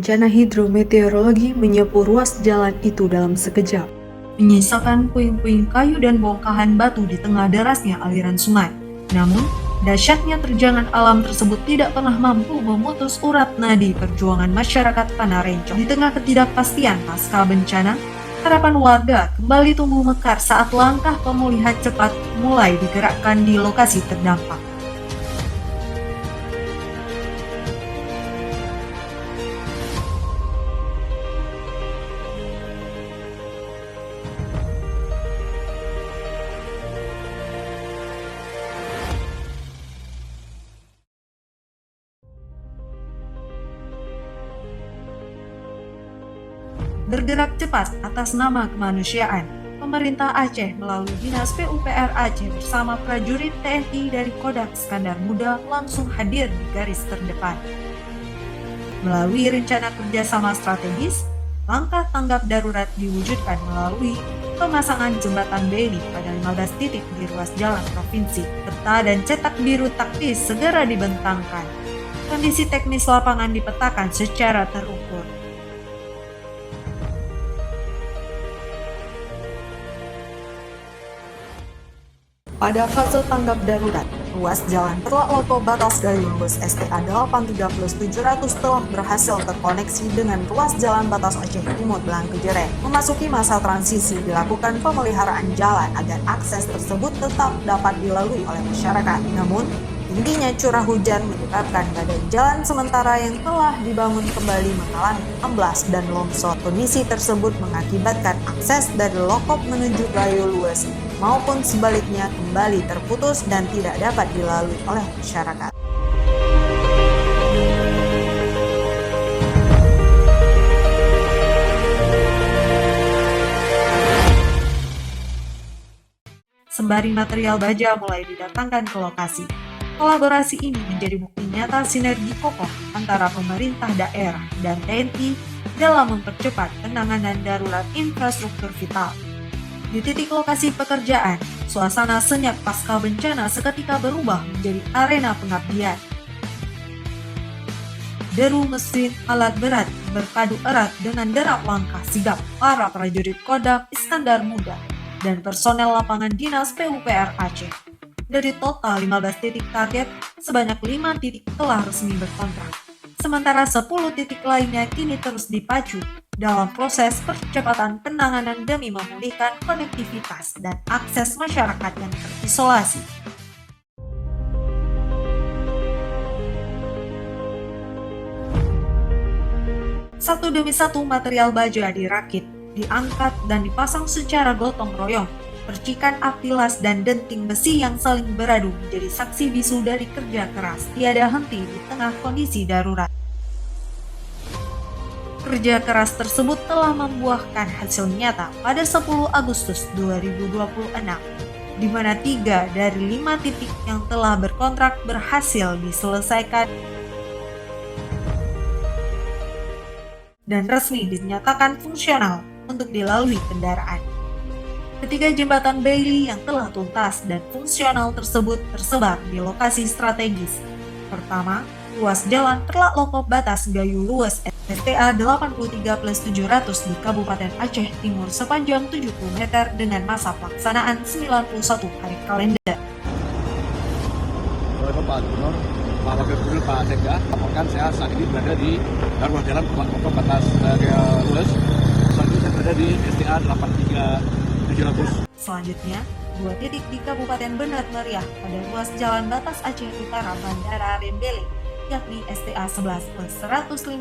bencana hidrometeorologi menyapu ruas jalan itu dalam sekejap, menyisakan puing-puing kayu dan bongkahan batu di tengah derasnya aliran sungai. Namun, dahsyatnya terjangan alam tersebut tidak pernah mampu memutus urat nadi perjuangan masyarakat Panarencong. Di tengah ketidakpastian pasca bencana, harapan warga kembali tumbuh mekar saat langkah pemulihan cepat mulai digerakkan di lokasi terdampak. Bergerak cepat atas nama kemanusiaan, pemerintah Aceh melalui Dinas PUPR Aceh bersama prajurit TNI dari Kodam Iskandar Muda langsung hadir di garis terdepan. Melalui rencana kerjasama strategis, langkah tanggap darurat diwujudkan melalui pemasangan jembatan Bailey pada 15 titik di ruas jalan provinsi. Peta dan cetak biru taktis segera dibentangkan. Kondisi teknis lapangan dipetakan secara terukur. Pada fase tanggap darurat, ruas jalan Telak Loko Batas Gayung Bus STA 830-700 telah berhasil terkoneksi dengan ruas jalan Batas Aceh Timur Blangkejere. Memasuki masa transisi dilakukan pemeliharaan jalan agar akses tersebut tetap dapat dilalui oleh masyarakat. Namun, tingginya curah hujan menyebabkan badan jalan sementara yang telah dibangun kembali mengalami amblas dan longsor. Kondisi tersebut mengakibatkan akses dari Lokop menuju Gayo Lues maupun sebaliknya kembali terputus dan tidak dapat dilalui oleh masyarakat. Sembari material baja mulai didatangkan ke lokasi. Kolaborasi ini menjadi bukti nyata sinergi kokoh antara pemerintah daerah dan TNI dalam mempercepat penanganan darurat infrastruktur vital. Di titik lokasi pekerjaan, suasana senyap pasca bencana seketika berubah menjadi arena pengabdian. Deru mesin alat berat berpadu erat dengan derap langkah sigap para prajurit Kodam Iskandar Muda dan personel lapangan Dinas PUPR Aceh. Dari total 15 titik target, sebanyak 5 titik telah resmi berkontrak. Sementara 10 titik lainnya kini terus dipacu dalam proses percepatan penanganan demi memulihkan konektivitas dan akses masyarakat yang terisolasi. Satu demi satu material baja dirakit, diangkat dan dipasang secara gotong royong. Percikan api las dan denting besi yang saling beradu menjadi saksi bisu dari kerja keras tiada henti di tengah kondisi darurat. Kerja keras tersebut telah membuahkan hasil nyata pada 10 Agustus 2026, di mana 3 dari 5 titik yang telah berkontrak berhasil diselesaikan dan resmi dinyatakan fungsional untuk dilalui kendaraan. Ketiga jembatan Bailey yang telah tuntas dan fungsional tersebut tersebar di lokasi strategis. Pertama, ruas jalan Telak Loko Batas Gayo Lues STA 83+700 di Kabupaten Aceh Timur sepanjang 70 meter dengan masa pelaksanaan 91 hari kalender. Pak Gubernur, Pak Wakil Gubernur, Pak Sekda, laporkan saya saat ini berada di ruas jalan Telak Loko Batas Gayo Lues. Selanjutnya saya berada di STA 83700. Selanjutnya, 2 titik di Kabupaten Bener Meriah pada ruas jalan Batas Aceh Utara Bandara Rembele, yakni STA 11+150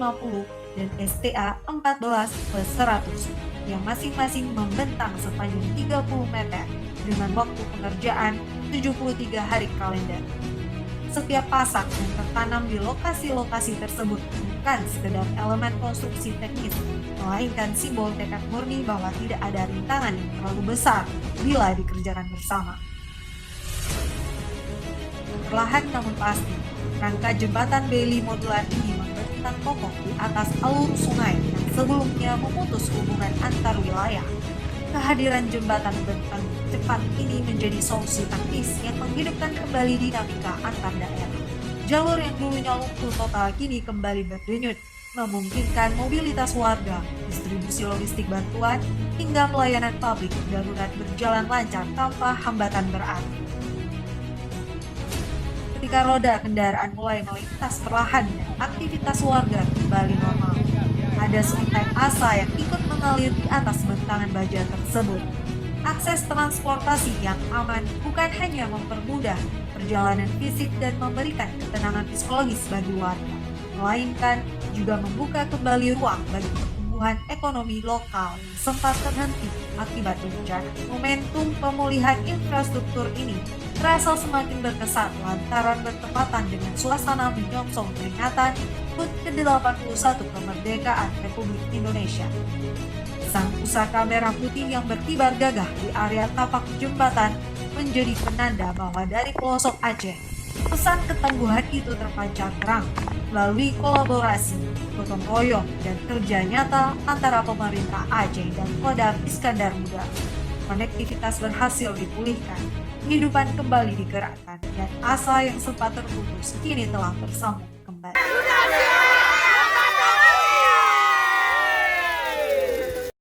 dan STA 14+100, yang masing-masing membentang sepanjang 30 meter dengan waktu pengerjaan 73 hari kalender. Setiap pasak yang tertanam di lokasi-lokasi tersebut bukan sekedar elemen konstruksi teknis, melainkan simbol tekad murni bahwa tidak ada rintangan yang terlalu besar bila dikerjakan bersama. Perlahan namun pasti, rangka jembatan Bailey modular ini membentang kokoh di atas alur sungai yang sebelumnya memutus hubungan antar wilayah. Kehadiran jembatan bentang cepat ini menjadi solusi taktis yang menghidupkan kembali dinamika antar daerah. Jalur yang dulunya lumpuh total kini kembali berdenyut, memungkinkan mobilitas warga, distribusi logistik bantuan, hingga pelayanan publik darurat berjalan lancar tanpa hambatan berarti. Ketika roda kendaraan mulai melintas perlahan dan aktivitas warga kembali normal, ada seuntai asa yang ikut mengalir di atas bentangan baja tersebut. Akses transportasi yang aman bukan hanya mempermudah perjalanan fisik dan memberikan ketenangan psikologis bagi warga, melainkan juga membuka kembali ruang bagi pertumbuhan ekonomi lokal yang sempat terhenti akibat bencana. Momentum pemulihan infrastruktur ini terasa semakin berkesan lantaran bertepatan dengan suasana menyongsong peringatan HUT ke-81 kemerdekaan Republik Indonesia. Sang pusaka merah putih yang berkibar gagah di area tapak jembatan menjadi penanda bahwa dari pelosok Aceh, pesan ketangguhan itu terpancar terang melalui kolaborasi, gotong royong, dan kerja nyata antara pemerintah Aceh dan Kodam Iskandar Muda. Konektivitas berhasil dipulihkan, kehidupan kembali digerakkan, dan asa yang sempat terputus kini telah bersambung.